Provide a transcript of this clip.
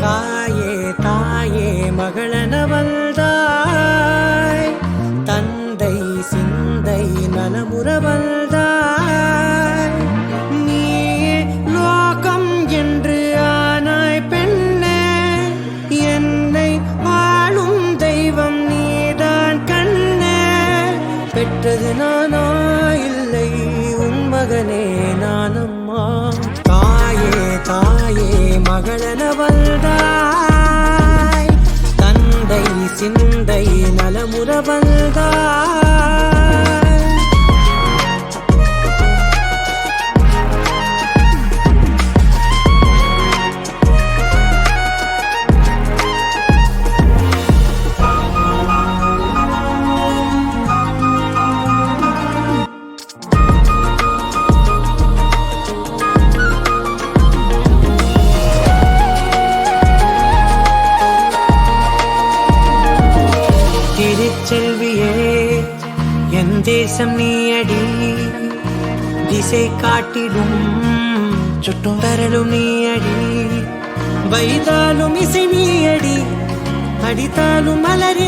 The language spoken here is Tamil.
தாயே தாயே மகளன வந்தாய், தந்தை சிந்தை நலமுற வந்தாய். நீயே லோகம் என்று ஆனாய் பெண்ணே, என்னை வாழும் தெய்வம் நீதான் கண்ணே. பெற்றது நானா இல்லை உன் மகனே நானம்மா. தாயே தாயே மகளன வந்தாய், தந்தை சிந்தை நலமுற வந்தாய். திருச்செல்வியே என் தேசம் நீயடி, திசை காட்டிடும் சுட்டும் தரலும் நீயடி. வைதாலும் இசை நீயடி, அடித்தாலும் மலரி